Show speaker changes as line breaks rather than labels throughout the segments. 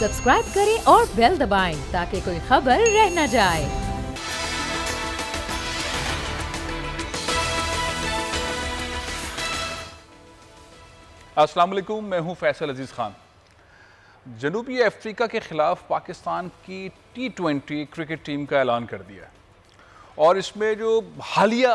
Subscribe करें और bell दबाएं ताकि कोई खबर रह न जाए।
अस्सलाम वालेकुम, मैं हूं फैसल अजीज़ खान। जनूबी अफ्रीका के ख़िलाफ़ पाकिस्तान की T20 क्रिकेट टीम का ऐलान कर दिया और इसमें जो हालिया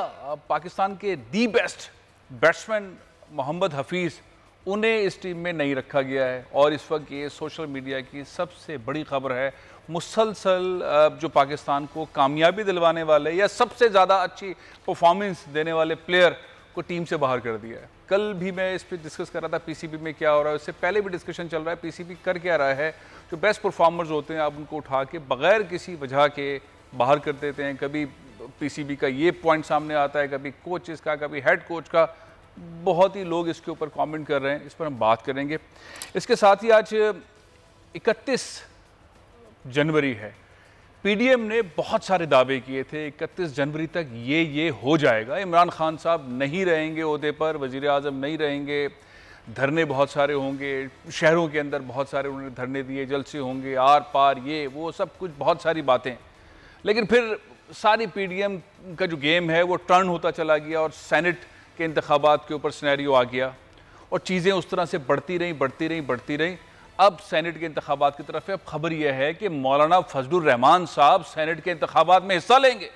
पाकिस्तान के the best batsman Mohammad Hafeez उन्हें इस टीम में नहीं रखा गया है। और इस वक्त ये सोशल मीडिया की सबसे बड़ी खबर है। मुसलसल जो पाकिस्तान को कामयाबी दिलवाने वाले या सबसे ज़्यादा अच्छी परफॉर्मेंस देने वाले प्लेयर को टीम से बाहर कर दिया है। कल भी मैं इस पर डिस्कस कर रहा था पीसीबी में क्या हो रहा है, उससे पहले भी डिस्कशन चल रहा है पीसीबी कर क्या रहा है। जो बेस्ट परफॉर्मर्स होते हैं आप उनको उठा के बग़ैर किसी वजह के बाहर कर देते हैं। कभी पीसीबी का ये पॉइंट सामने आता है, कभी कोचेस का, कभी हेड कोच का। बहुत ही लोग इसके ऊपर कमेंट कर रहे हैं, इस पर हम बात करेंगे। इसके साथ ही आज 31 जनवरी है। पीडीएम ने बहुत सारे दावे किए थे 31 जनवरी तक ये हो जाएगा। इमरान खान साहब नहीं रहेंगे ओहदे पर, वज़ीर आज़म नहीं रहेंगे, धरने बहुत सारे होंगे, शहरों के अंदर बहुत सारे उन्होंने धरने दिए, जलसे होंगे, आर पार ये वो सब कुछ बहुत सारी बातें। लेकिन फिर सारी पीडीएम का जो गेम है वो टर्न होता चला गया और सेनेट के इंतखाबात के ऊपर सिनेरियो आ गया और चीज़ें उस तरह से बढ़ती रहीं। अब सेनेट के इंतखाबात की तरफ है। अब खबर यह है कि मौलाना फजलुर रहमान साहब सेनेट के इंतखाबात में हिस्सा लेंगे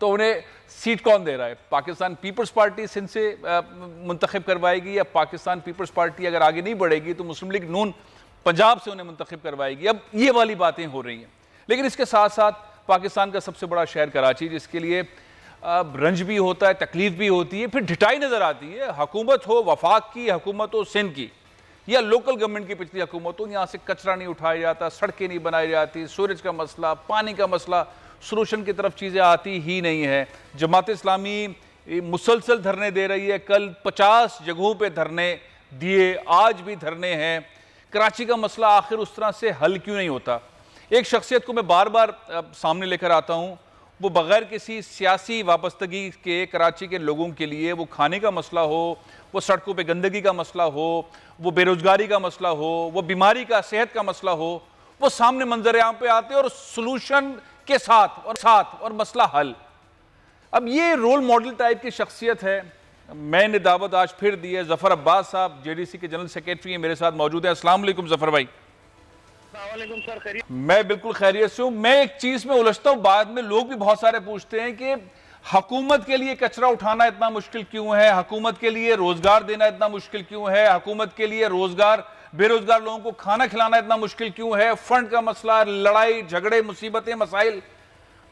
तो उन्हें सीट कौन दे रहा है? पाकिस्तान पीपल्स पार्टी सिंध से मुंतखब करवाएगी या पाकिस्तान पीपल्स पार्टी अगर आगे नहीं बढ़ेगी तो मुस्लिम लीग नून पंजाब से उन्हें मुंतखब करवाएगी। अब ये वाली बातें हो रही हैं। लेकिन इसके साथ साथ पाकिस्तान का सबसे बड़ा शहर कराची, जिसके लिए रंज भी होता है, तकलीफ भी होती है, फिर ढिठाई नज़र आती है। हुकूमत हो वफाक की, हुकूमत हो सिंध की या लोकल गवर्नमेंट की पिछली हुकूमत हो, यहाँ से कचरा नहीं उठाया जाता, सड़कें नहीं बनाई जाती, सूरज का मसला, पानी का मसला, सोल्यूशन की तरफ चीज़ें आती ही नहीं है। जमात इस्लामी मुसलसल धरने दे रही है। कल 50 जगहों पे धरने दिए, आज भी धरने हैं। कराची का मसला आखिर उस तरह से हल क्यों नहीं होता? एक शख्सियत को मैं बार बार सामने लेकर आता हूँ, वो बग़ैर किसी सियासी वाबस्तगी के कराची के लोगों के लिए, वो खाने का मसला हो, वो सड़कों पे गंदगी का मसला हो, वो बेरोज़गारी का मसला हो, वो बीमारी का, सेहत का मसला हो, वो सामने मंजर आम पे आते हैं और सोल्यूशन के साथ और मसला हल। अब ये रोल मॉडल टाइप की शख्सियत है। मैंने दावत आज फिर दी है। ज़फ़र अब्बास साहब जेडीसी के जनरल सेक्रेटरी हैं, मेरे साथ मौजूद हैं। अस्सलाम वालेकुम ज़फ़र भाई।
सर,
मैं बिल्कुल खैरियत से हूँ। मैं एक चीज़ में उलझता हूँ, बाद में लोग भी बहुत सारे पूछते हैं कि हुकूमत के लिए कचरा उठाना इतना मुश्किल क्यों है, हुकूमत के लिए रोजगार देना इतना मुश्किल क्यों है, हुकूमत के लिए रोजगार बेरोजगार लोगों को खाना खिलाना इतना मुश्किल क्यों है, फंड का मसला, लड़ाई झगड़े, मुसीबतें, मसाइल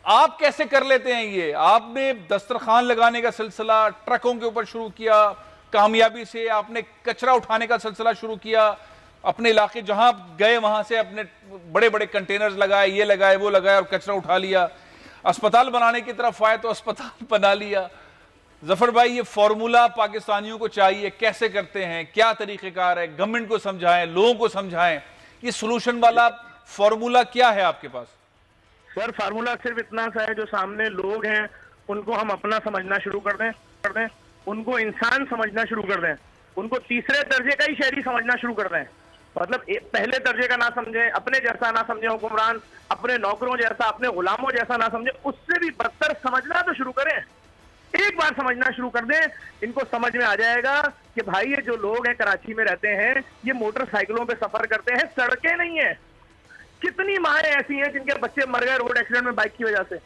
आप कैसे कर लेते हैं? ये आपने दस्तरखान लगाने का सिलसिला ट्रकों के ऊपर शुरू किया, कामयाबी से आपने कचरा उठाने का सिलसिला शुरू किया, अपने इलाके जहां गए वहां से अपने बड़े बड़े कंटेनर्स लगाए, ये लगाए वो लगाए और कचरा उठा लिया। अस्पताल बनाने की तरफ आए तो अस्पताल बना लिया। जफर भाई, ये फॉर्मूला पाकिस्तानियों को चाहिए, कैसे करते हैं, क्या तरीक़ेकार है? गवर्नमेंट को समझाएं, लोगों को समझाएं, ये सोल्यूशन वाला फॉर्मूला क्या है आपके पास?
सर, फार्मूला सिर्फ इतना सा है, जो सामने लोग हैं उनको हम अपना समझना शुरू कर दें, उनको इंसान समझना शुरू कर दें, उनको तीसरे दर्जे का ही शहरी समझना शुरू कर दें। मतलब पहले दर्जे का ना समझे, अपने जैसा ना समझे हुक्मरान, अपने नौकरों जैसा, अपने गुलामों जैसा ना समझे, उससे भी बदतर समझना तो शुरू करें। एक बार समझना शुरू कर दें, इनको समझ में आ जाएगा कि भाई ये जो लोग हैं कराची में रहते हैं, ये मोटरसाइकिलों पे सफर करते हैं, सड़कें नहीं है। कितनी माएँ ऐसी हैं जिनके बच्चे मर गए रोड एक्सीडेंट में बाइक की वजह से।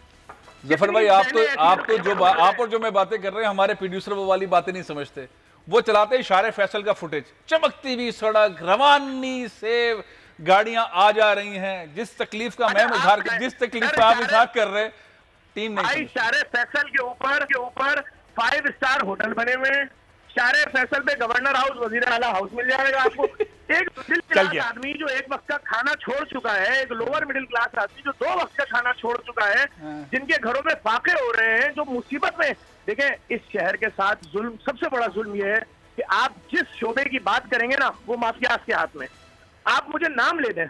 जफर भाई, आप जो मैं बातें कर रहे हैं, हमारे प्रोड्यूसर वो वाली बातें नहीं समझते। वो चलाते हैं इशारे फैसल का फुटेज, चमकती हुई सड़क, रवानी से गाड़ियां आ जा रही हैं। जिस तकलीफ का मैं जिस तकलीफ का आप इजहार कर रहे, टीम नहीं।
इशारे फैसल के ऊपर 5 स्टार होटल बने हुए हैं। इशारे फैसल पे गवर्नर हाउस, वजीर आला हाउस मिल जाएगा आपको। एक मिडिल क्लास आदमी जो एक वक्त का खाना छोड़ चुका है, एक लोअर मिडिल क्लास आदमी जो 2 वक्त का खाना छोड़ चुका है, जिनके घरों में फाके हो रहे हैं, जो मुसीबत में। देखें, इस शहर के साथ जुल्म, सबसे बड़ा जुल्म यह है कि आप जिस शोबे की बात करेंगे ना, वो माफियाज के हाथ में। आप मुझे नाम ले दें,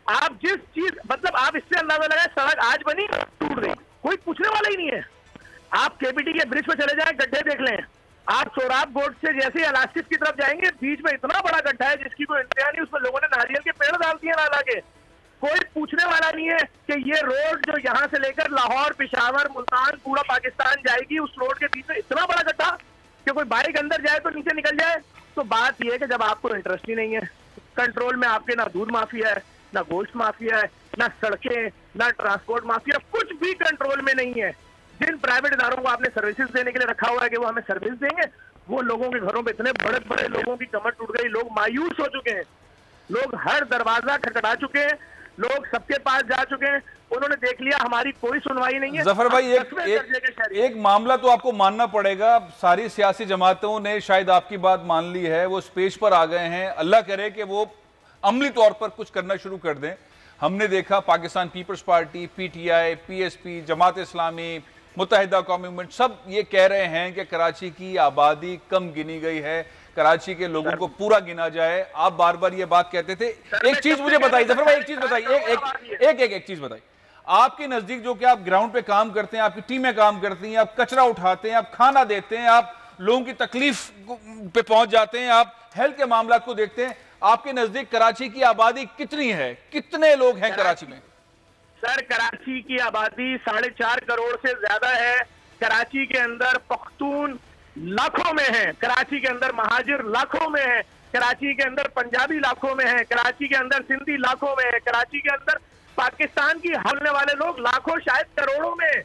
आप जिस चीज, मतलब आप इससे अंदाजा लगाए, सड़क आज बनी टूट गई, कोई पूछने वाला ही नहीं है। आप केपीटी के ब्रिज पे चले जाएं, गड्ढे देख लें। आप सोराब गोड से जैसे अलास्किस की तरफ जाएंगे, बीच में इतना बड़ा गड्ढा है जिसकी कोई इंतहा नहीं, उसमें लोगों ने नारियल के पेड़ डालती है नाला के। कोई पूछने वाला नहीं है कि ये रोड जो यहाँ से लेकर लाहौर, पेशावर, मुल्तान, पूरा पाकिस्तान जाएगी, उस रोड के बीच में इतना बड़ा गड्ढा कि कोई बाइक अंदर जाए तो नीचे निकल जाए। तो बात यह है कि जब आपको इंटरेस्ट ही नहीं है, कंट्रोल में आपके ना दूध माफिया है, ना गोश्त माफिया है, ना सड़कें, ना ट्रांसपोर्ट माफिया, कुछ भी कंट्रोल में नहीं है। जिन प्राइवेट इदारों को आपने सर्विसेज देने के लिए रखा हुआ है कि वो हमें सर्विस देंगे, वो लोगों के घरों पे इतने बड़े बड़े लोगों की कमर टूट गई, लोग मायूस हो चुके हैं, लोग हर दरवाजा खटखटा चुके हैं, लोग सबके पास जा चुके हैं, उन्होंने देख लिया हमारी कोई सुनवाई नहीं है।
जफर भाई एक मामला तो आपको मानना पड़ेगा, सारी सियासी जमातों ने शायद आपकी बात मान ली है, वो स्पेस पर आ गए हैं, अल्लाह करे कि वो अमली तौर पर कुछ करना शुरू कर दें। हमने देखा Pakistan peoples party, PTI, PSP, Jamaat Islami, Muttahida Qaumi movement सब ये कह रहे हैं कि कराची की आबादी कम गिनी गई है, कराची के लोगों को पूरा गिना जाए। आप बार बार ये बात कहते थे। एक चीज मुझे बताइए जफर भाई, एक चीज बताइए, एक चीज बताइए, आपके नजदीक जो कि आप ग्राउंड पे काम करते हैं, आपकी टीमें काम करती हैं, आप कचरा उठाते हैं, आप खाना देते हैं, आप लोगों की तकलीफ पे पहुंच जाते हैं, आप हेल्थ के मामला को देखते हैं, आपके नजदीक कराची की आबादी कितनी है, कितने लोग हैं कराची में?
सर कराची की आबादी 4.5 करोड़ से ज्यादा है। कराची के अंदर पख्तून लाखों में है, कराची के अंदर महाजिर लाखों में है, कराची के अंदर पंजाबी लाखों में है, कराची के अंदर सिंधी लाखों में है, कराची के अंदर पाकिस्तान की हमले वाले लोग लाखों शायद करोड़ों में।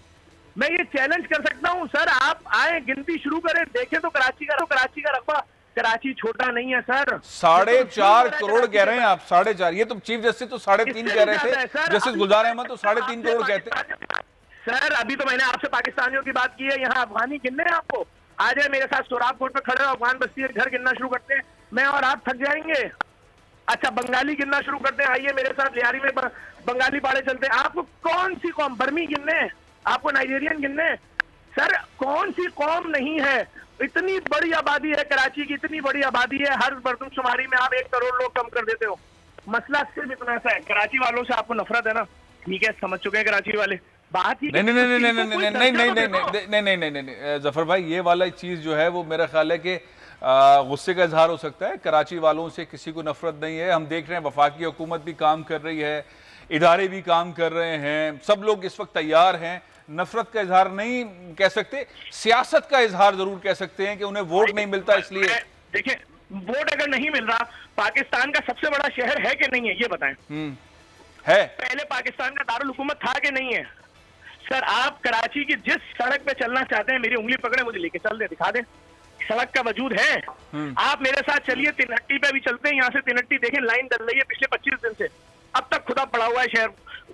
मैं ये चैलेंज कर सकता हूं सर, आप आए गिनती शुरू करें, देखें तो कराची का रकबा, कराची छोटा नहीं है सर।
4.5 करोड़ कह रहे हैं आप, 4.5, ये तो चीफ जस्टिस तो 3.5 कह रहे थे, जस्टिस गुलजार अहमद तो 3.5 करोड़ कहते हैं।
सर अभी तो मैंने आपसे पाकिस्तानियों की बात की है, यहाँ अफगानी गिनने हैं आपको? आ जाए मेरे साथ सोराब कोर्ट पे खड़े हो, अफगान बस्ती के घर गिनना शुरू करते हैं, मैं और आप थक जाएंगे। अच्छा बंगाली गिनना शुरू करते हैं, आइए मेरे साथ लियारी में बंगाली पाड़े चलते हैं। आपको कौन सी कौम, बर्मी गिनने, आपको नाइजीरियन गिनने? सर कौन सी कौम नहीं है? इतनी बड़ी आबादी है कराची की, इतनी बड़ी आबादी है, हर मरदमशुमारी में आप 1 करोड़ लोग कम कर देते हो। मसला सिर्फ इतना सा है, कराची वालों से आपको नफरत है ना, ठीक है, समझ चुके हैं कराची वाले। बात ही
नहीं जफर भाई, ये वाला चीज जो है वो मेरा ख्याल है कि गुस्से का इजहार हो सकता है। कराची वालों से किसी को नफरत नहीं है। हम देख रहे हैं वफाकी हुकूमत भी काम कर रही है, इदारे भी काम कर रहे हैं, सब लोग इस वक्त तैयार हैं। नफरत का इजहार नहीं कह सकते, सियासत का इजहार जरूर कह सकते हैं कि उन्हें वोट नहीं मिलता इसलिए।
देखिए वोट अगर नहीं मिल रहा, पाकिस्तान का सबसे बड़ा शहर है कि नहीं है ये बताएं?
है।
पहले पाकिस्तान का दारुल हुकूमत था कि नहीं है? सर आप कराची की जिस सड़क पे चलना चाहते हैं, मेरी उंगली पकड़े मुझे लेके चल दे, दिखा दे, सड़क का वजूद है। आप मेरे साथ चलिए, तिनहट्टी पे भी चलते हैं, यहाँ से तिनहट्टी देखें लाइन डल रही है पिछले 25 दिन से, अब तक खुदा पड़ा हुआ है शहर,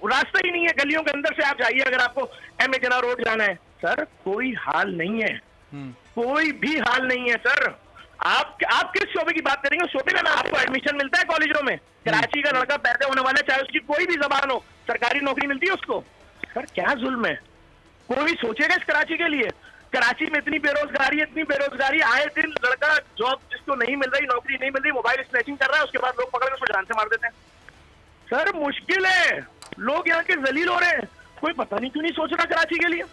रास्ता ही नहीं है, गलियों के अंदर से आप जाइए अगर आपको एम ए जना रोड जाना है। सर कोई हाल नहीं है, कोई भी हाल नहीं है सर। आप किस शोबे की बात करेंगे? शोबे में आपको एडमिशन मिलता है कॉलेजों में? कराची का लड़का पैदा होने वाला, चाहे उसकी कोई भी जबान हो, सरकारी नौकरी मिलती है उसको? सर क्या जुल्म है? कोई सोचेगा इस कराची के लिए? कराची में इतनी बेरोजगारी, आए दिन लड़का जॉब जिसको नहीं मिल रही, नौकरी नहीं मिल रही, मोबाइल स्नैचिंग कर रहा है, उसके बाद लोग पकड़ के उसको जान से मार देते हैं। सर मुश्किल है, लोग यहाँ के जलील हो रहे हैं, कोई पता नहीं क्यों नहीं सोच रहा कराची के लिए।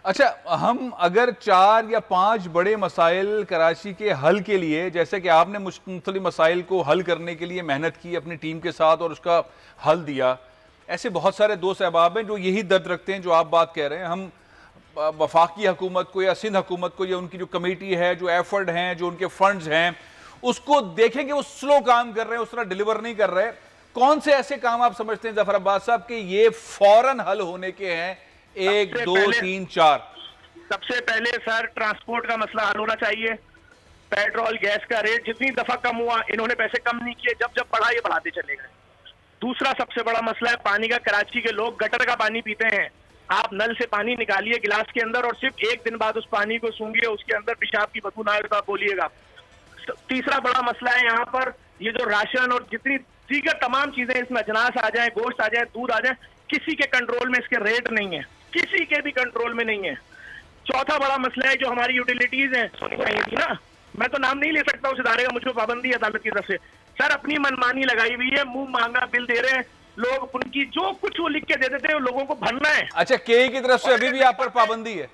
अच्छा, हम अगर 4 या 5 बड़े मसाइल कराची के हल के लिए, जैसे कि आपने मुख्तलिफ मसाइल को हल करने के लिए मेहनत की अपनी टीम के साथ और उसका हल दिया, ऐसे बहुत सारे दोस्त अहबाब हैं जो यही दर्द रखते हैं जो आप बात कह रहे हैं। हम वफाकी हुकूमत को या सिंध हुकूमत को या उनकी जो कमेटी है, जो एफर्ट हैं, जो उनके फंड्स हैं, उसको देखेंगे वो स्लो काम कर रहे हैं, उस तरह डिलीवर नहीं कर रहे। कौन से ऐसे काम आप समझते हैं जफर अब्बास साहब कि ये फौरन हल होने के हैं? 1, 2, 3, 4।
सबसे पहले सर ट्रांसपोर्ट का मसला हल होना चाहिए। पेट्रोल गैस का रेट जितनी दफा कम हुआ, इन्होंने पैसे कम नहीं किए, जब जब बढ़ा ये बढ़ाते चले गए। दूसरा सबसे बड़ा मसला है पानी का। कराची के लोग गटर का पानी पीते हैं, आप नल से पानी निकालिए गिलास के अंदर और सिर्फ 1 दिन बाद उस पानी को सूंघिए, उसके अंदर पेशाब की बदबू ना आए तो आप बोलिएगा। तीसरा बड़ा मसला है यहाँ पर ये जो राशन और जितनी दीगर तमाम चीजें इसमें, अजनास आ जाए, गोश्त आ जाए, दूध आ जाए, किसी के कंट्रोल में इसके रेट नहीं है, किसी के भी कंट्रोल में नहीं है। चौथा बड़ा मसला है जो हमारी यूटिलिटीज हैं, सुनी चाहिए थी ना, मैं तो नाम नहीं ले सकता उस इदारे का, मुझे पाबंदी है अदालत की तरफ से। सर अपनी मनमानी लगाई हुई है, मुंह मांगा बिल दे रहे हैं लोग, उनकी जो कुछ वो लिख के दे देते हैं लोगों को भरना है।
अच्छा, के की तरफ से अभी भी आप पर पाबंदी है?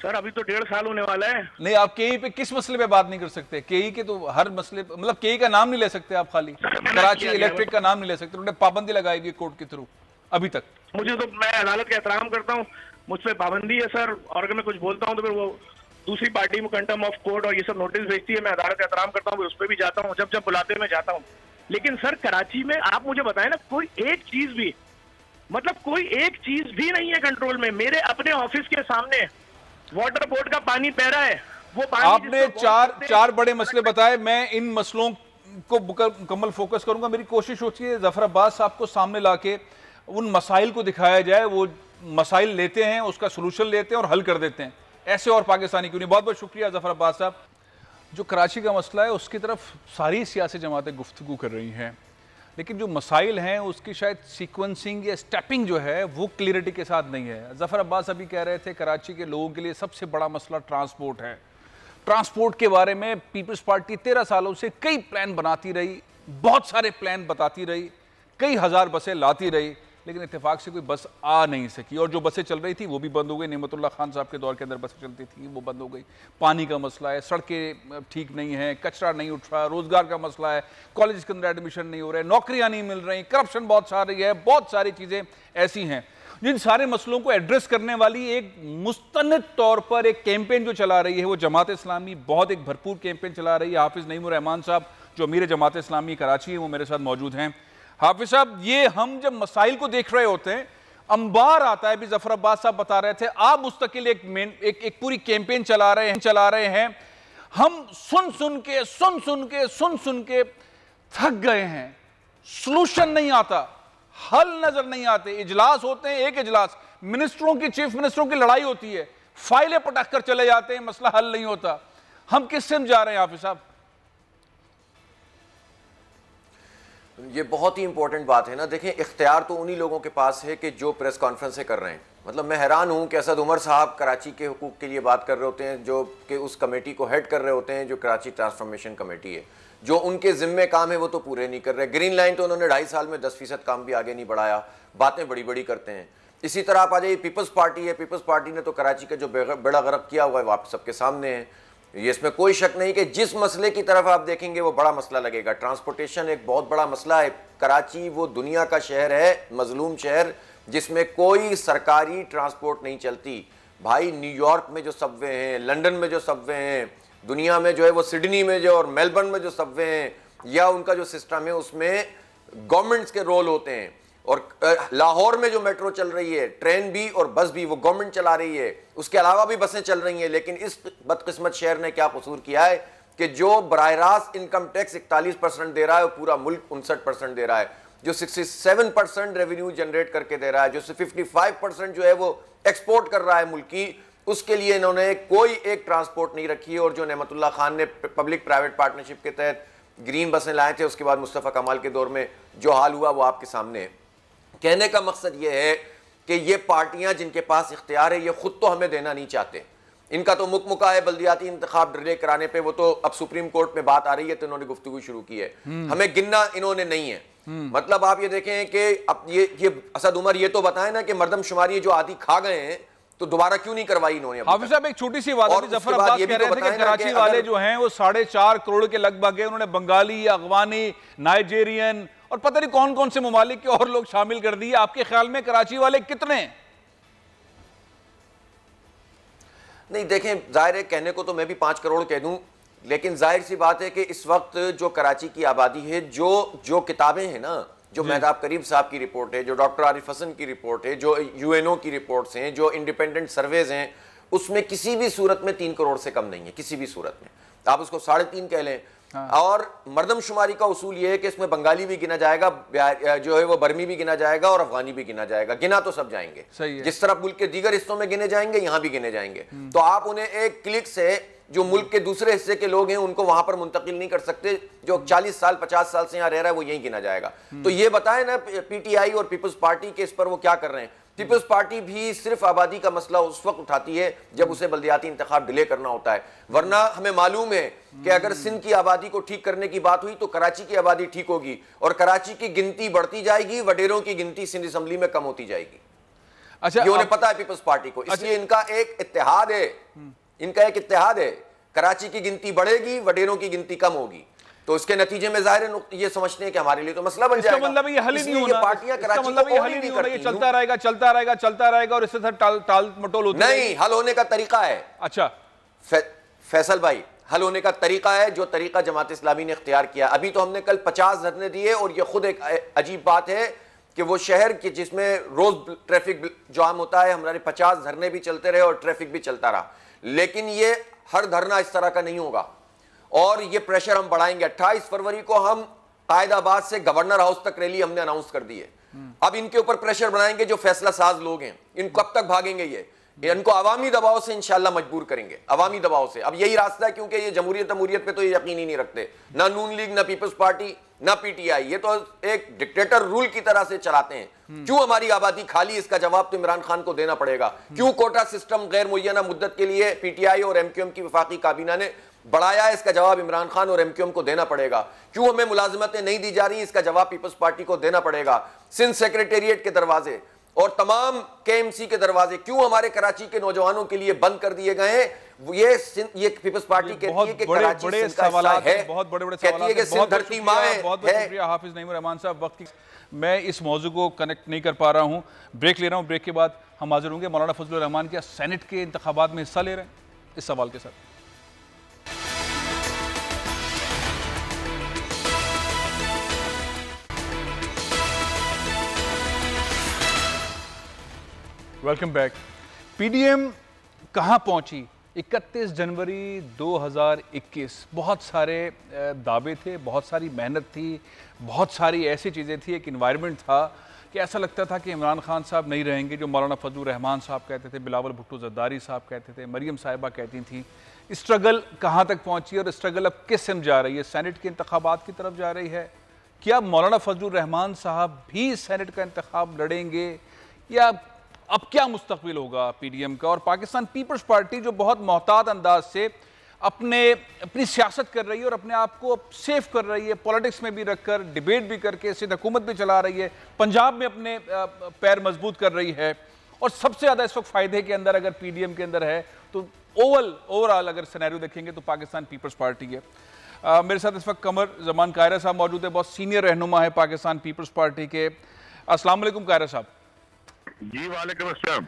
सर अभी तो 1.5 साल होने वाला है।
नहीं, आप केई पे किस मसले पे बात नहीं कर सकते? केई के तो हर मसले, मतलब केई का नाम नहीं ले सकते आप, खाली कराची इलेक्ट्रिक का नाम नहीं ले सकते। उन्होंने पाबंदी लगाई हुई कोर्ट के थ्रू अभी तक।
मुझे तो, मैं अदालत का एहतराम करता हूँ, मुझ पर पाबंदी है सर, और अगर मैं कुछ बोलता हूँ तो फिर वो दूसरी पार्टी में कंटेम्प्ट ऑफ कोर्ट और ये सब नोटिस भेजती है। मैं अदालत का एहतराम करता हूँ, उस पर भी जाता हूँ, जब जब बुलाते हैं मैं जाता हूँ। लेकिन सर कराची में आप मुझे बताएं ना, कोई एक चीज भी, मतलब कोई एक चीज भी नहीं है कंट्रोल में। मेरे अपने ऑफिस के सामने वाटर बोर्ड का पानी बह रहा है, वो पानी
आपने चार बड़े मसले बताए। मैं इन मसलों को मुकम्मल फोकस करूंगा। मेरी कोशिश होती है जफर अब्बास साहब को सामने लाके उन मसाइल को दिखाया जाए। वो मसाइल लेते हैं, उसका सोल्यूशन लेते हैं और हल कर देते हैं। ऐसे और पाकिस्तानी क्यों नहीं। बहुत बहुत शुक्रिया जफर अब्बास साहब। जो कराची का मसला है उसकी तरफ सारी सियासी जमातें गुफ्तगू कर रही हैं, लेकिन जो मसाइल हैं उसकी शायद सीक्वेंसिंग या स्टेपिंग जो है वो क्लियरिटी के साथ नहीं है। जफर अब्बास अभी कह रहे थे कराची के लोगों के लिए सबसे बड़ा मसला ट्रांसपोर्ट है। ट्रांसपोर्ट के बारे में पीपल्स पार्टी 13 सालों से कई प्लान बनाती रही, बहुत सारे प्लान बताती रही, कई हज़ार बसें लाती रही, लेकिन इत्तेफाक से कोई बस आ नहीं सकी। और जो बसें चल रही थी वो भी बंद हो गई। नेमतुल्लाह खान साहब के दौर के अंदर बसें चलती थी, वो बंद हो गई। पानी का मसला है, सड़कें ठीक नहीं हैं, कचरा नहीं उठ रहा, रोज़गार का मसला है, कॉलेज के अंदर एडमिशन नहीं हो रहे, नौकरियां नहीं मिल रही, करप्शन बहुत सारी है, बहुत सारी चीज़ें ऐसी हैं जिन सारे मसलों को एड्रेस करने वाली एक मुस्तनद तौर पर एक कैंपेन जो चला रही है वो जमात इस्लामी बहुत एक भरपूर कैंपेन चला रही है। हाफिज़ नईमुर रहमान साहब जो अमीर जमात इस्लामी कराची है वो मेरे साथ मौजूद हैं। हाफिज साहब, ये हम जब मसाइल को देख रहे होते हैं, अंबार आता है, भी जफर अब्बास साहब बता रहे थे, आप मुस्तकिल एक पूरी कैंपेन चला रहे हैं। हम सुन सुन के थक गए हैं। सॉल्यूशन नहीं आता, हल नजर नहीं आते। इजलास होते हैं, एक इजलास मिनिस्टरों की, चीफ मिनिस्टरों की लड़ाई होती है, फाइलें पटक कर चले जाते हैं, मसला हल नहीं होता। हम किस सिम जा रहे हैं हाफिज साहब?
ये बहुत ही इंपॉर्टेंट बात है ना। देखें, इख्तियार तो उन्हीं लोगों के पास है कि जो प्रेस कॉन्फ्रेंसें कर रहे हैं। मतलब मैं हैरान हूँ कि असद उमर साहब कराची के हुकूक के लिए बात कर रहे होते हैं, जो कि उस कमेटी को हेड कर रहे होते हैं, जो कराची ट्रांसफॉर्मेशन कमेटी है। जो उनके जिम्मे काम है वो तो पूरे नहीं कर रहे। ग्रीन लाइन तो उन्होंने 2.5 साल में 10% काम भी आगे नहीं बढ़ाया, बातें बड़ी बड़ी करते हैं। इसी तरह आप आ जाइए, पीपल्स पार्टी है, पीपल्स पार्टी ने तो कराची का जो बेड़ा गर्क किया हुआ है वो आप सबके सामने है। ये इसमें कोई शक नहीं कि जिस मसले की तरफ आप देखेंगे वो बड़ा मसला लगेगा। ट्रांसपोर्टेशन एक बहुत बड़ा मसला है। कराची वो दुनिया का शहर है, मजलूम शहर, जिसमें कोई सरकारी ट्रांसपोर्ट नहीं चलती। भाई न्यूयॉर्क में जो सबवे हैं, लंदन में जो सबवे हैं, दुनिया में जो है वो सिडनी में जो और मेलबर्न में जो सबवे हैं, या उनका जो सिस्टम है उसमें गवर्नमेंट्स के रोल होते हैं। और लाहौर में जो मेट्रो चल रही है, ट्रेन भी और बस भी, वो गवर्नमेंट चला रही है। उसके अलावा भी बसें चल रही हैं। लेकिन इस बदकिस्मत शहर ने क्या कसूर किया है कि जो बराह रास्त इनकम टैक्स 41% दे रहा है, पूरा मुल्क 59% दे रहा है। जो 67% रेवेन्यू जनरेट करके दे रहा है, जो 55% जो है वो एक्सपोर्ट कर रहा है मुल्क की, उसके लिए इन्होंने कोई एक ट्रांसपोर्ट नहीं रखी है। और जो नेमतुल्लाह खान ने पब्लिक प्राइवेट पार्टनरशिप के तहत ग्रीन बसें लाए थे, उसके बाद मुस्तफ़ा कमाल के दौर में जो हाल हुआ वो आपके सामने है। कहने का मकसद ये है कि ये पार्टियां जिनके पास इख्तियार है, ये खुद तो हमें देना नहीं चाहते। इनका तो मुकमुका है बल्दियाती इंतखाब डिले कराने पे, वो तो अब सुप्रीम कोर्ट में बात आ रही है तो इन्होंने गुफ्तगू शुरू की है। हमें गिनना इन्होंने नहीं है। मतलब आप ये देखें कि अब ये असद उमर ये तो बताएं ना कि मरदमशुमारी जो आधी खा गए हैं तो दोबारा क्यों नहीं करवाई इन्होंने।
हाफिज साहब, एक छोटी सी बात है, जफर अब्बास कह रहे थे कि कराची वाले जो हैं वो 4.5 करोड़ के लगभग है। उन्होंने बंगाली, अफगानी, नाइजेरियन और पता नहीं कौन कौन से ममालिक के और लोग शामिल कर दिए। आपके ख्याल में कराची वाले कितने?
नहीं, देखें, जाहिर है कहने को तो मैं भी 5 करोड़ कह दूं, लेकिन जाहिर सी बात है कि इस वक्त जो कराची की आबादी है, जो किताबें हैं ना, जो मेहताब करीम साहब की रिपोर्ट है, जो डॉक्टर आरिफ हसन की रिपोर्ट है, जो यूएनओ की रिपोर्ट्स हैं, जो इंडिपेंडेंट सर्वेज हैं, उसमें किसी भी सूरत में 3 करोड़ से कम नहीं है। किसी भी सूरत में आप उसको 3.5 कह लें। और मर्दमशुमारी का उसूल यह है कि इसमें बंगाली भी गिना जाएगा, जो है वो बर्मी भी गिना जाएगा और अफगानी भी गिना जाएगा। गिना तो सब जाएंगे, जिस तरह मुल्क के दीगर हिस्सों में गिने जाएंगे, यहां भी गिने जाएंगे। तो आप उन्हें एक क्लिक से जो मुल्क के दूसरे हिस्से के लोग हैं उनको वहां पर मुंतकिल नहीं कर सकते। जो 40 साल 50 साल से यहां रह रहा है वो यही गिना जाएगा। तो ये बताएं ना पीटीआई और पीपल्स पार्टी के इस पर वो क्या कर रहे हैं। पीपल्स पार्टी भी सिर्फ आबादी का मसला उस वक्त उठाती है जब उसे बल्दियाती इंतखाब डिले करना होता है। वरना हमें मालूम है कि अगर सिंध की आबादी को ठीक करने की बात हुई तो कराची की आबादी ठीक होगी और कराची की गिनती बढ़ती जाएगी, वडेरों की गिनती सिंध असम्बली में कम होती जाएगी।
अच्छा,
ये उन्हें पता है पीपल्स पार्टी को, इसलिए इनका एक इत्तेहाद है, इनका एक इत्तेहाद है। कराची की गिनती बढ़ेगी, वडेरों की गिनती कम होगी, तो इसके नतीजे में जाहिर है ये समझते हैं कि हमारे लिए तो मसला बन जाएगा।
मतलब ये हल ही नहीं होना,
पार्टियां कराची को
मतलब ये हल ही नहीं होना, ये चलता रहेगा चलता रहेगा चलता रहेगा और इससे टाल मटोल होती
नहीं, हल होने का तरीका है।
अच्छा
फैसल भाई, हल होने का तरीका है जो तरीका जमात इस्लामी ने इख्तियार किया। अभी तो हमने कल 50 धरने दिए और ये खुद एक अजीब बात है कि वो शहर की जिसमें रोज ट्रैफिक जाम होता है, हमारे 50 धरने भी चलते रहे और ट्रैफिक भी चलता रहा, लेकिन ये हर धरना इस तरह का नहीं होगा और ये प्रेशर हम बढ़ाएंगे। 28 फरवरी को हम कायदाबाद से गवर्नर हाउस तक रैली हमने अनाउंस कर दी है। अब इनके ऊपर प्रेशर बढ़ाएंगे, जो फैसला साज लोग हैं, इन कब तक भागेंगे? ये इनको अवामी दबाव से इंशाल्लाह मजबूर करेंगे, अवामी दबाव से। अब यही रास्ता है, क्योंकि ये जमहूरियत पे तो ये यकीन ही नहीं रखते, ना नून लीग, ना पीपल्स पार्टी, ना पीटीआई, ये तो एक डिक्टेटर रूल की तरह से चलाते हैं। क्यों हमारी आबादी खाली, इसका जवाब तो इमरान खान को देना पड़ेगा। क्यों कोटा सिस्टम गैर मुय्यना मुद्दत के लिए पीटीआई और एमक्यूएम की वफाकी काबीना ने बढ़ाया, इसका जवाब इमरान खान और एमक्यूएम को देना पड़ेगा। क्यों हमें मुलाजिमतें नहीं दी जा रही, इसका जवाब पीपल्स पार्टी को देना पड़ेगा। सिंध सेक्रेटेरिएट के दरवाजे और तमाम केएमसी के दरवाजे क्यों हमारे कराची के नौजवानों के लिए बंद कर दिए गए हैं, ये पीपल्स पार्टी कहती है कि कराची
बड़े
सिंध का
सवाल
है,
बहुत बड़े
कहती है कि सिंध धरती माँ है।
बहुत शुक्रिया हाफिज नईम रहमान साहब। वक्त की मैं इस मौजू को कनेक्ट नहीं कर पा रहा हूँ, ब्रेक ले रहा हूँ। ब्रेक के बाद हम हाजिर होंगे। मौलाना फजलुर रहमान क्या सेनेट के इंतखाबात में हिस्सा ले रहे हैं, इस सवाल के साथ। Welcome back. पीडीएम कहाँ पहुंची? 31 जनवरी 2021। बहुत सारे दावे थे, बहुत सारी मेहनत थी, बहुत सारी ऐसी चीज़ें थी, एक इन्वायरमेंट था कि ऐसा लगता था कि इमरान खान साहब नहीं रहेंगे। जो मौलाना फजलुर रहमान साहब कहते थे, बिलावल भुट्टो ज़रदारी साहब कहते थे, मरियम साहिबा कहती थी। स्ट्रगल कहाँ तक पहुँची और स्ट्रगल अब किस सिम जा रही है? सेनेट के इंतखाबात की तरफ जा रही है। क्या मौलाना फजलुर रहमान साहब भी सेनेट का इंतखाब लड़ेंगे या अब क्या मुस्तकबिल होगा पीडीएम का? और पाकिस्तान पीपल्स पार्टी जो बहुत मोहतात अंदाज से अपनी सियासत कर रही है और अपने आप को सेफ कर रही है, पॉलिटिक्स में भी रखकर, डिबेट भी करके, सिंध हुकूमत भी चला रही है, पंजाब में अपने पैर मजबूत कर रही है, और सबसे ज़्यादा इस वक्त फ़ायदे के अंदर अगर पीडीएम के अंदर है तो ओवरऑल अगर सिनेरियो देखेंगे तो पाकिस्तान पीपल्स पार्टी है। मेरे साथ इस वक्त कमर जमान कायरा साहब मौजूद है, बहुत सीनियर रहनुमा है पाकिस्तान पीपल्स पार्टी के। अस्सलाम वालेकुम कायरा साहब।
जी वालेकुम अस्सलाम।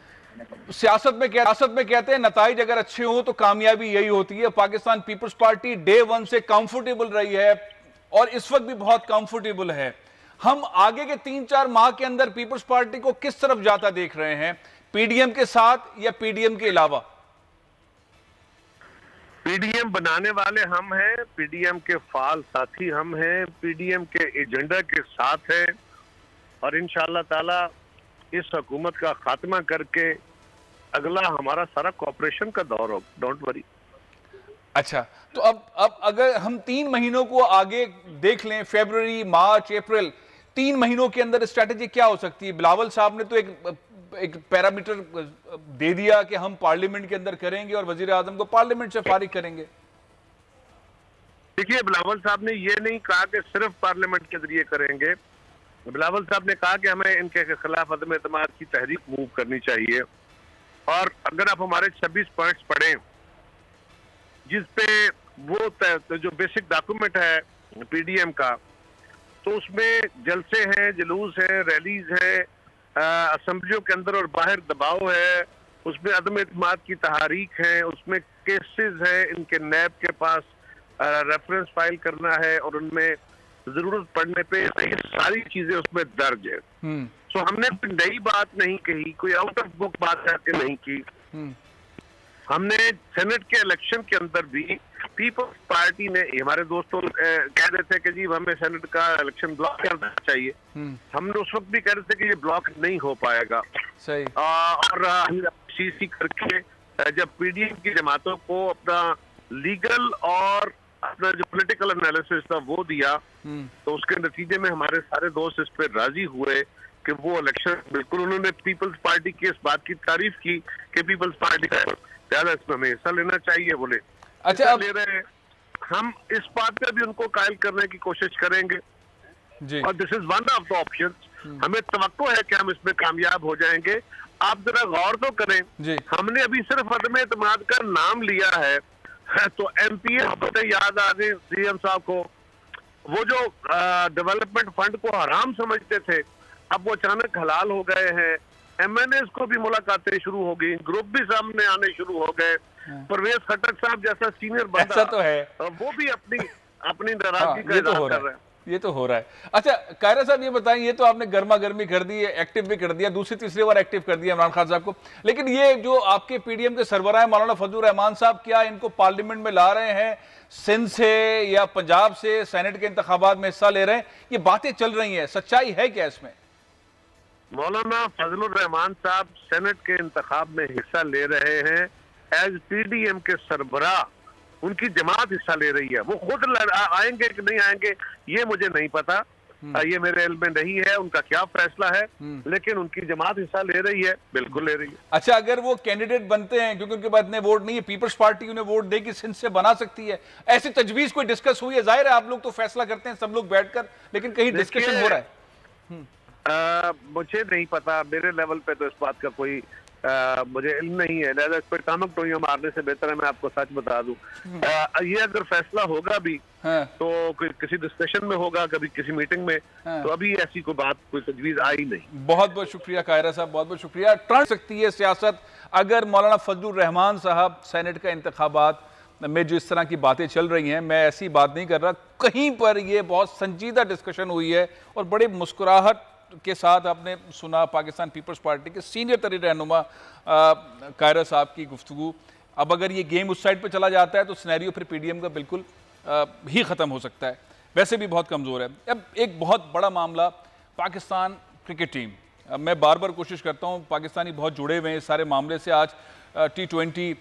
सियासत में कहते हैं नताइज अगर अच्छे हों तो कामयाबी यही होती है। Pakistan peoples party day one से कंफर्टेबल रही है और इस वक्त भी बहुत कंफर्टेबल है। हम आगे के 3-4 माह के अंदर पीपल्स पार्टी को किस तरफ जाता देख रहे हैं, पीडीएम के साथ या पीडीएम के अलावा?
पीडीएम बनाने वाले हम हैं, पीडीएम के फाल साथी हम हैं, पीडीएम के एजेंडा के साथ हैं और इंशाअल्लाह ताला इस हुकूमत का खात्मा करके अगला हमारा सारा कॉपरेशन का दौर हो। Don't worry.
अच्छा, तो अब अगर हम 3 महीनों को आगे देख लें, फरवरी, मार्च, अप्रैल, 3 महीनों के अंदर स्ट्रैटेजी क्या हो सकती है? बिलावल साहब ने तो एक पैरामीटर दे दिया कि हम पार्लियामेंट के अंदर करेंगे और वजीर आजम को पार्लियामेंट से फारिग करेंगे।
देखिए, बिलावल साहब ने ये नहीं कहा कि सिर्फ पार्लियामेंट के जरिए करेंगे। बिलावल साहब ने कहा कि हमें इनके खिलाफ अदम एतमाद की तहरीक मूव करनी चाहिए। और अगर आप हमारे 26 पॉइंट्स पढ़ें जिसपे वो जो बेसिक डॉक्यूमेंट है पीडीएम का, तो उसमें जलसे हैं, जुलूस हैं, रैलीज हैं, असेंबलियों के अंदर और बाहर दबाव है, उसमें अदम एतमाद की तहरीक है, उसमें केसेस हैं, इनके नैब के पास रेफरेंस फाइल करना है और उनमें जरूरत पड़ने पे ये सारी चीजें उसमें दर्ज है। सो हमने कोई नई बात नहीं कही, कोई आउट ऑफ बुक बात करके नहीं की। हमने सेनेट के इलेक्शन के अंदर भी पीपल्स पार्टी ने, हमारे दोस्तों कह रहे थे कि जी हमें सेनेट का इलेक्शन ब्लॉक करना चाहिए, हमने उस वक्त भी कह रहे थे कि ये ब्लॉक नहीं हो पाएगा।
सही।
और सीसी करके जब पीडीएम की जमातों को अपना लीगल और अपना जो पॉलिटिकल एनालिसिस था वो दिया, तो उसके नतीजे में हमारे सारे दोस्त इस पर राजी हुए कि वो इलेक्शन, बिल्कुल उन्होंने पीपल्स पार्टी की इस बात की तारीफ की कि पीपल्स पार्टी का ज्यादा इसमें हमें हिस्सा लेना चाहिए। बोले
अच्छा,
ले रहे हैं, हम इस बात पे भी उनको कायल करने की कोशिश करेंगे जी। और this is one of the options हमें तवक्को है कि हम इसमें कामयाब हो जाएंगे। आप जरा गौर तो करें, हमने अभी सिर्फ अदम एतमाद का नाम लिया है तो एमपीए याद आ गई सीएम साहब को। वो जो डेवलपमेंट फंड को हराम समझते थे, अब वो अचानक हलाल हो गए हैं। एमएनएस को भी मुलाकातें शुरू हो गई, ग्रुप भी सामने आने शुरू हो गए। परवेज खट्टर साहब जैसा सीनियर बंदा
तो है,
वो भी अपनी नाराजगी का इजहार कर रहे हैं।
ये तो हो रहा है। अच्छा कायरा साहब ये बताएं, ये तो आपने गर्मा गर्मी कर दी है, एक्टिव भी कर दिया, दूसरी तीसरी बार एक्टिव कर दिया इमरान खान साहब को, लेकिन ये जो आपके पीडीएम के सरबराह हैं मौलाना फजलुर रहमान साहब, क्या इनको पार्लियामेंट में ला रहे हैं सिंध से या पंजाब से, सेनेट के इंतखाबात में हिस्सा ले रहे हैं, ये बातें चल रही हैं, सच्चाई है क्या इसमें?
मौलाना फजलुर रहमान साहब सेनेट के इंतखाब में हिस्सा ले रहे हैं एज पीडीएम के सरबराह, उनकी जमात हिस्सा ले रही है। वो खुद आएंगे कि नहीं आएंगे ये मुझे नहीं पता, ये मेरे इल्म में नहीं है उनका क्या फैसला है, लेकिन उनकी जमात हिस्सा ले रही है, बिल्कुल ले रही है।
अच्छा अगर वो कैंडिडेट बनते हैं, क्योंकि उनके पास इतने वोट नहीं है, पीपल्स पार्टी उन्हें वोट देगी सिंध से बना सकती है, ऐसी तजवीज कोई डिस्कस हुई है? जाहिर है आप लोग तो फैसला करते हैं सब लोग बैठकर, लेकिन कहीं डिस्कशन हो रहा है?
मुझे नहीं पता, मेरे लेवल पे तो इस बात का कोई मुझे इल्म नहीं है, लिहाजा इस पर कामक टोइयां मारने से बेहतर है मैं आपको सच बता दूं। ये अगर फैसला होगा भी तो किसी डिस्कशन में होगा, कभी किसी मीटिंग में, तो अभी ऐसी कोई बात, कोई तजवीज आई नहीं।
बहुत बहुत शुक्रिया कायरा साहब, बहुत बहुत शुक्रिया। टर्न सकती है सियासत अगर मौलाना फजलुर रहमान साहब सेनेट का इंतखाबात में जो इस तरह की बातें चल रही हैं, मैं ऐसी बात नहीं कर रहा, कहीं पर ये बहुत संजीदा डिस्कशन हुई है और बड़े मुस्कुराहट के साथ आपने सुना पाकिस्तान पीपल्स पार्टी के सीनियर तरीन रहनुमा कायरा साहब की गुफ्तगू। अब अगर ये गेम उस साइड पे चला जाता है तो सिनेरियो फिर पीडीएम का बिल्कुल ही ख़त्म हो सकता है, वैसे भी बहुत कमज़ोर है। अब एक बहुत बड़ा मामला पाकिस्तान क्रिकेट टीम, मैं बार बार कोशिश करता हूँ, पाकिस्तानी बहुत जुड़े हुए हैं इस सारे मामले से। आज T20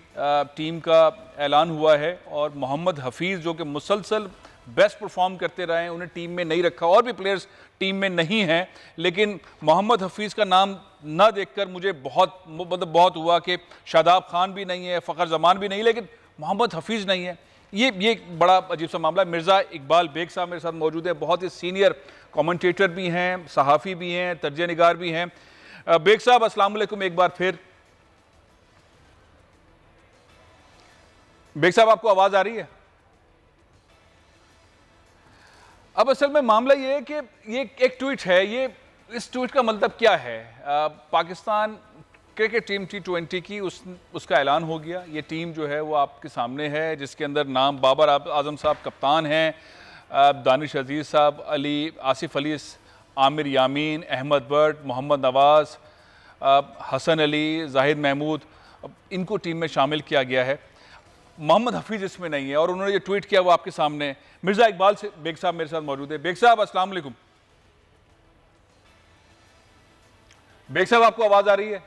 टीम का ऐलान हुआ है और मोहम्मद हफीज़ जो कि मुसलसल बेस्ट परफॉर्म करते रहे हैं, उन्हें टीम में नहीं रखा, और भी प्लेयर्स टीम में नहीं हैं, लेकिन मोहम्मद हफीज़ का नाम ना देखकर मुझे बहुत हुआ कि शादाब खान भी नहीं है, फ़खर जमान भी नहीं, लेकिन मोहम्मद हफीज़ नहीं है। ये बड़ा अजीब सा मामला है। मिर्ज़ा इकबाल बेग साहब मेरे साथ मौजूद है, बहुत ही सीनियर कमेंटेटर भी हैं, सहाफ़ी भी हैं, तर्जुमा निगार भी हैं। बेग साहब अस्सलाम वालेकुम एक बार फिर। बेग साहब आपको आवाज़ आ रही है? अब असल में मामला ये है कि ये एक ट्वीट है, ये इस ट्वीट का मतलब क्या है? पाकिस्तान क्रिकेट टीम T20 की उसका ऐलान हो गया। ये टीम जो है वो आपके सामने है, जिसके अंदर नाम बाबर आजम साहब कप्तान हैं, दानिश अजीज़ साहब, अली आसिफ अली, आमिर यामीन, अहमद बट, मोहम्मद नवाज़, हसन अली, जाहिद महमूद, इनको टीम में शामिल किया गया है। मोहम्मद हफीज़ इसमें नहीं है और उन्होंने जो ट्वीट किया वो आपके सामने है। मिर्ज़ा इकबाल से बेग साहब मेरे साथ मौजूद है। बेग साहब अस्सलाम वालेकुम। बेग साहब आपको आवाज़ आ रही है?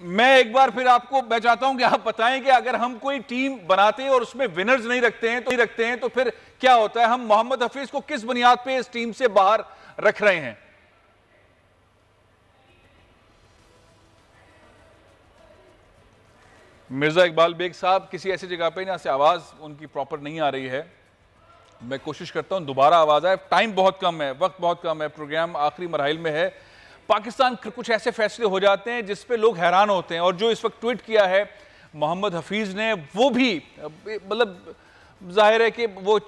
मैं एक बार फिर आपको मैं चाहता हूं कि आप बताएं कि अगर हम कोई टीम बनाते हैं और उसमें विनर्स नहीं रखते हैं तो फिर क्या होता है? हम मोहम्मद हफीज़ को किस बुनियाद पे इस टीम से बाहर रख रहे हैं? मिर्ज़ा इकबाल बेग साहब किसी ऐसी जगह पे, यहाँ से आवाज़ उनकी प्रॉपर नहीं आ रही है। मैं कोशिश करता हूँ दोबारा आवाज़ आए। टाइम बहुत कम है, वक्त बहुत कम है, प्रोग्राम आखिरी मरहल में है। पाकिस्तान कुछ ऐसे फैसले हो जाते हैं जिस पे लोग हैरान होते हैं, और जो इस वक्त ट्वीट किया है मोहम्मद हफीज़ ने, वो भी मतलब जाहिर है कि वो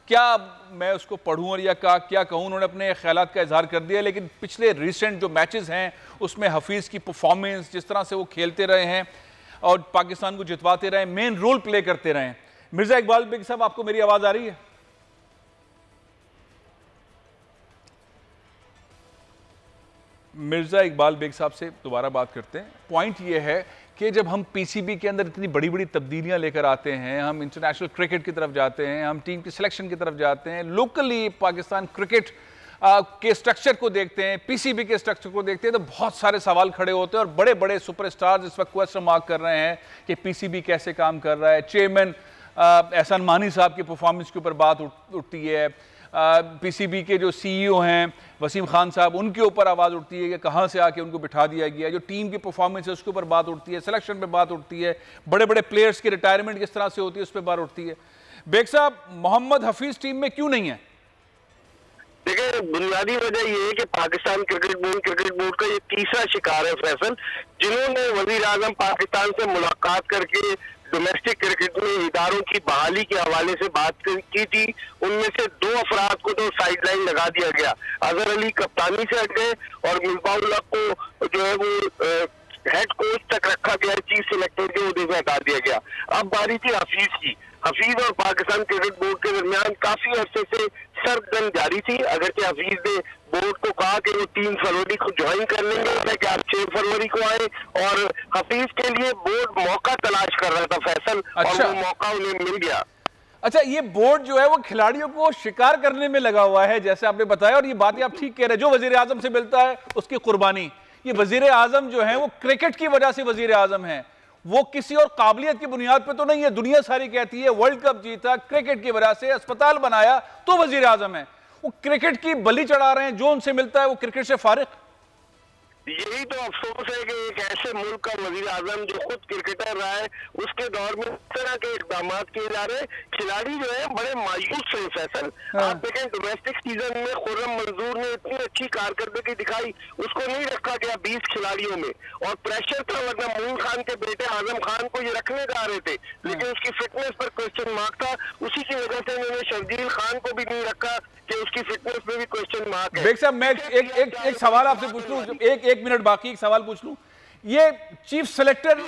क्या मैं उसको पढ़ूँ और या क्या कहूँ, उन्होंने अपने ख्यालात का इजहार कर दिया। लेकिन पिछले रिसेंट जो मैचेस हैं उसमें हफीज़ की परफॉर्मेंस, जिस तरह से वो खेलते रहे हैं और पाकिस्तान को जितवाते रहे, मेन रोल प्ले करते रहे। मिर्ज़ा इकबाल बेग साहब आपको मेरी आवाज़ आ रही है? मिर्ज़ा इकबाल बेग साहब से दोबारा बात करते हैं। पॉइंट ये है कि जब हम पीसीबी के अंदर इतनी बड़ी बड़ी तब्दीलियां लेकर आते हैं, हम इंटरनेशनल क्रिकेट की तरफ जाते हैं, हम टीम की सिलेक्शन की तरफ जाते हैं, लोकली पाकिस्तान क्रिकेट के स्ट्रक्चर को देखते हैं, पीसीबी के स्ट्रक्चर को देखते हैं, तो बहुत सारे सवाल खड़े होते हैं और बड़े बड़े सुपरस्टार्स इस वक्त क्वेश्चन मार्क कर रहे हैं कि पीसीबी कैसे काम कर रहा है। चेयरमैन एहसान मानी साहब की परफॉर्मेंस के ऊपर बात उठती है, पीसीबी के जो सीईओ हैं वसीम खान साहब, उनके ऊपर आवाज़ उठती है कि कहाँ से आके उनको बिठा दिया गया, जो टीम की परफॉर्मेंस है उसके ऊपर बात उठती है, सिलेक्शन पे बात उठती है, बड़े बड़े प्लेयर्स की रिटायरमेंट किस तरह से होती है उस पर बात उठती है। बेग साहब, मोहम्मद हफीज़ टीम में क्यों नहीं है?
देखिए, बुनियादी वजह ये है कि पाकिस्तान क्रिकेट बोर्ड का ये तीसरा शिकार है फैसल, जिन्होंने वजीर आजम पाकिस्तान से मुलाकात करके डोमेस्टिक क्रिकेट में इदारों की बहाली के हवाले से बात की थी। उनमें से 2 अफराद को तो साइडलाइन लगा दिया गया, अजहर अली कप्तानी से हट गए और मिसबाहुल्लाह को जो है वो हेड कोच तक रखा गया, चीफ सिलेक्टर के उहदे से हटा दिया गया। अब बारी थी हफीज की। हफीज और पाकिस्तान क्रिकेट बोर्ड के दरमियान काफी अरसे से सर्द जारी थी। अगरचे हफीज ने बोर्ड को कहा कि वो 3 फरवरी को ज्वाइन कर लेंगे, कि आप 6 फरवरी को आए, और हफीज के लिए बोर्ड मौका तलाश कर रहा था फैसल।
अच्छा।
और वो मौका उन्हें मिल गया।
अच्छा, ये बोर्ड जो है वो खिलाड़ियों को शिकार करने में लगा हुआ है, जैसे आपने बताया, और ये बातें आप ठीक कह रहे हैं। जो वजीर आजम से मिलता है उसकी कुर्बानी, ये वजीर आजम जो है वो क्रिकेट की वजह से वजीर आजम है, वो किसी और काबिलियत की बुनियाद पे तो नहीं है। दुनिया सारी कहती है वर्ल्ड कप जीता क्रिकेट की वजह से, अस्पताल बनाया तो वजीर आजम है। वो क्रिकेट की बलि चढ़ा रहे हैं, जो उनसे मिलता है वो क्रिकेट से फारिग।
यही तो अफसोस है कि एक ऐसे मुल्क का वजीर आजम जो खुद क्रिकेटर रहा है, उसके दौर में इस तरह के इकदाम किए जा रहे हैं। खिलाड़ी जो है बड़े मायूस है फैसल। आप देखें डोमेस्टिक सीजन में खुर्रम मंजूर ने इतनी अच्छी कारकर्दगी दिखाई, उसको नहीं रखा गया 20 खिलाड़ियों में, और प्रेशर था, वरना मून खान के बेटे आजम खान को ये रखने जा रहे थे, लेकिन उसकी फिटनेस पर क्वेश्चन मार्क था। उसी की वजह से उन्होंने शर्जील खान को भी नहीं रखा कि उसकी फिटनेस पे भी क्वेश्चन मार्क है।
बेग साहब, मैं एक सवाल आपसे पूछ लूं, एक मिनट बाकी, एक सवाल पूछ लूं। ये चीफ सेलेक्टर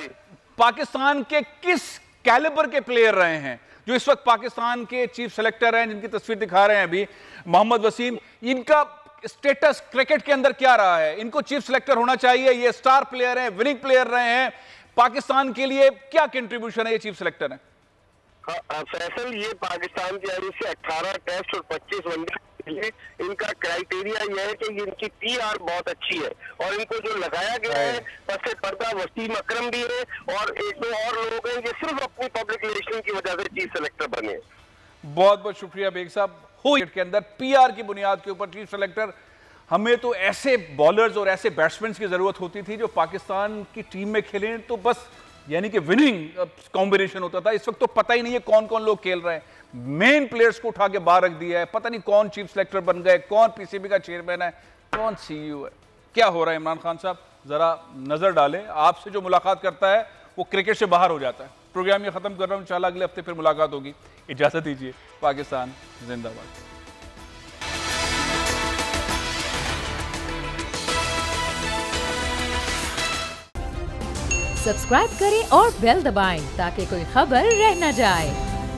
पाकिस्तान के किस कैलिबर के प्लेयर रहे हैं जो इस वक्त पाकिस्तान के चीफ सेलेक्टर हैं, जिनकी तस्वीर दिखा रहे हैं अभी, मोहम्मद वसीम? इनका स्टेटस क्रिकेट के अंदर क्या रहा है? इनको चीफ सेलेक्टर होना चाहिए? ये स्टार प्लेयर हैं, विनिंग प्लेयर रहे हैं, पाकिस्तान के लिए क्या कंट्रीब्यूशन है ये चीफ सेलेक्टर है?
फैसल, ये पाकिस्तान की आने से 18 टेस्ट और 25 वनडे, इनका क्राइटेरिया यह है कि इनकी पीआर बहुत अच्छी है, और इनको जो लगाया गया है पसे पर्दा वसीम अकरम भी है, और 1-2 और लोग हैं, ये सिर्फ अपनी पब्लिक रिलेशन की वजह से चीफ सेलेक्टर बने।
बहुत बहुत शुक्रिया बेग साहब। हो के अंदर पीआर की बुनियाद के ऊपर चीफ सेलेक्टर, हमें तो ऐसे बॉलर्स और ऐसे बैट्समैन की जरूरत होती थी जो पाकिस्तान की टीम में खेलें तो बस यानी कि विनिंग कॉम्बिनेशन होता था। इस वक्त तो पता ही नहीं है कौन कौन लोग खेल रहे हैं। मेन प्लेयर्स को उठा के बाहर रख दिया है, पता नहीं कौन चीफ सेलेक्टर बन गए, कौन पीसीबी का चेयरमैन है, कौन सीईओ है, क्या हो रहा है। इमरान खान साहब जरा नजर डालें, आपसे जो मुलाकात करता है वो क्रिकेट से बाहर हो जाता है। प्रोग्राम ये खत्म कर रहा हूं, इंशाल्लाह अगले हफ्ते फिर मुलाकात होगी। इजाजत दीजिए। पाकिस्तान जिंदाबाद।
सब्सक्राइब करें और बेल दबाएं ताकि कोई खबर रह न जाए।